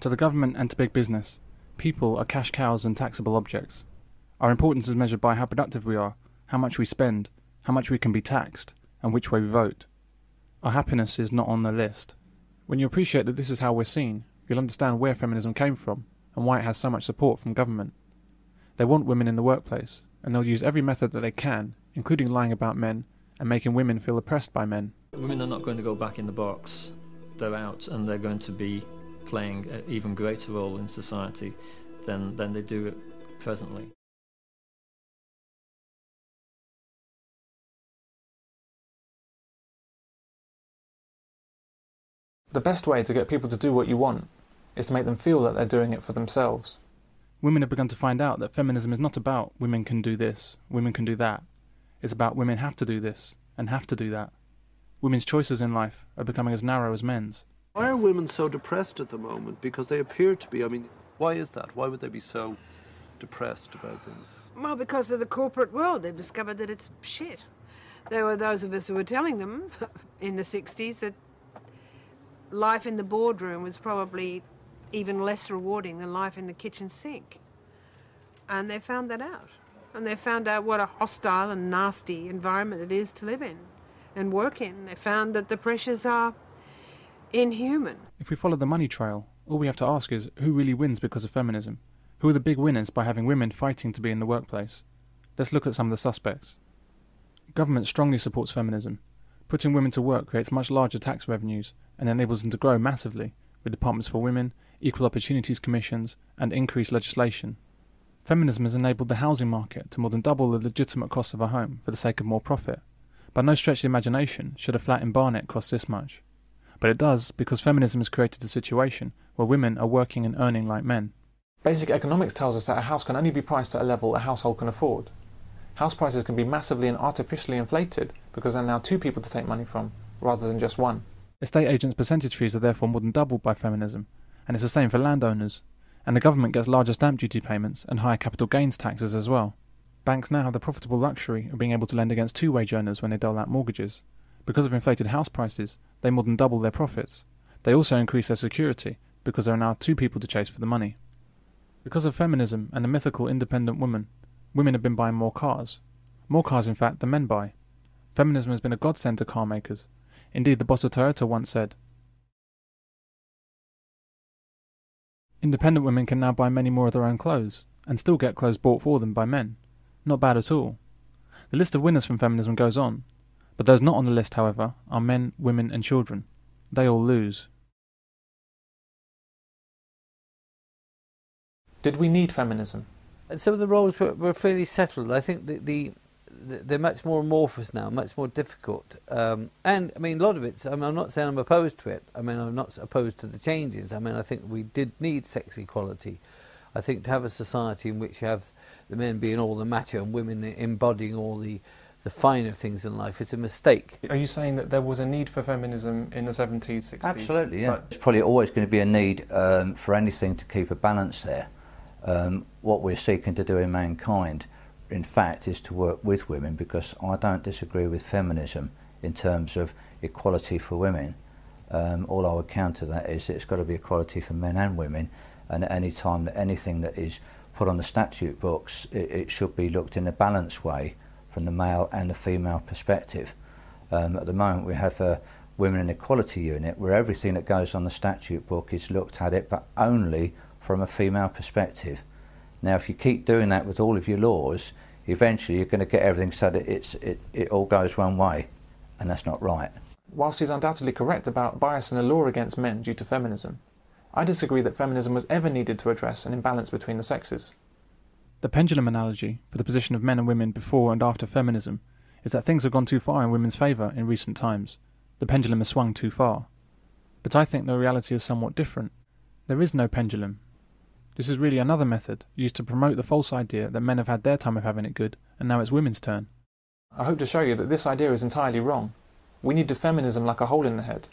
To the government and to big business, people are cash cows and taxable objects. Our importance is measured by how productive we are, how much we spend, how much we can be taxed, and which way we vote. Our happiness is not on the list. When you appreciate that this is how we're seen, you'll understand where feminism came from and why it has so much support from government. They want women in the workplace, and they'll use every method that they can, including lying about men and making women feel oppressed by men. Women are not going to go back in the box. They're out, and they're going to be playing an even greater role in society than they do presently. The best way to get people to do what you want is to make them feel that they're doing it for themselves. Women have begun to find out that feminism is not about women can do this, women can do that. It's about women have to do this and have to do that. Women's choices in life are becoming as narrow as men's. Why are women so depressed at the moment? Because they appear to be. I mean, why is that? Why would they be so depressed about things? Well, because of the corporate world. They've discovered that it's shit. There were those of us who were telling them in the 60s that life in the boardroom was probably even less rewarding than life in the kitchen sink. And they found that out. And they found out what a hostile and nasty environment it is to live in and work in. They found that the pressures are inhuman. If we follow the money trail, all we have to ask is who really wins because of feminism? Who are the big winners by having women fighting to be in the workplace? Let's look at some of the suspects. Government strongly supports feminism. Putting women to work creates much larger tax revenues and enables them to grow massively, with departments for women, equal opportunities commissions, and increased legislation. Feminism has enabled the housing market to more than double the legitimate cost of a home for the sake of more profit. By no stretch of the imagination should a flat in Barnet cost this much. But it does because feminism has created a situation where women are working and earning like men. Basic economics tells us that a house can only be priced at a level a household can afford. House prices can be massively and artificially inflated because there are now two people to take money from, rather than just one. Estate agents' percentage fees are therefore more than doubled by feminism, and it's the same for landowners. And the government gets larger stamp duty payments and higher capital gains taxes as well. Banks now have the profitable luxury of being able to lend against two-wage earners when they dole out mortgages. Because of inflated house prices, they more than double their profits. They also increase their security because there are now two people to chase for the money. Because of feminism and the mythical independent woman, women have been buying more cars. More cars, in fact, than men buy. Feminism has been a godsend to car makers. Indeed, the boss of Toyota once said, "Independent women can now buy many more of their own clothes, and still get clothes bought for them by men. Not bad at all." The list of winners from feminism goes on, but those not on the list, however, are men, women and children. They all lose. Did we need feminism? And some of the roles were fairly settled. I think they're much more amorphous now, much more difficult. And, I mean, a lot of it's, I'm not saying I'm opposed to it. I mean, I'm not opposed to the changes. I mean, I think we did need sex equality. I think to have a society in which you have the men being all the macho and women embodying all the finer things in life, it's a mistake. Are you saying that there was a need for feminism in the 70s, 60s? Absolutely, yeah. There's probably always going to be a need for anything to keep a balance there. What we're seeking to do in mankind, in fact, is to work with women, because I don't disagree with feminism in terms of equality for women. All I would counter that is it's got to be equality for men and women, and at any time that anything that is put on the statute books, it should be looked in a balanced way from the male and the female perspective. At the moment we have a Women and Equality Unit where everything that goes on the statute book is looked at it, but only from a female perspective. Now if you keep doing that with all of your laws, eventually you're going to get everything so that it all goes one way, and that's not right. Whilst he's undoubtedly correct about bias in the law against men due to feminism, I disagree that feminism was ever needed to address an imbalance between the sexes. The pendulum analogy for the position of men and women before and after feminism is that things have gone too far in women's favour in recent times. The pendulum has swung too far. But I think the reality is somewhat different. There is no pendulum. This is really another method used to promote the false idea that men have had their time of having it good and now it's women's turn. I hope to show you that this idea is entirely wrong. We need feminism like a hole in the head.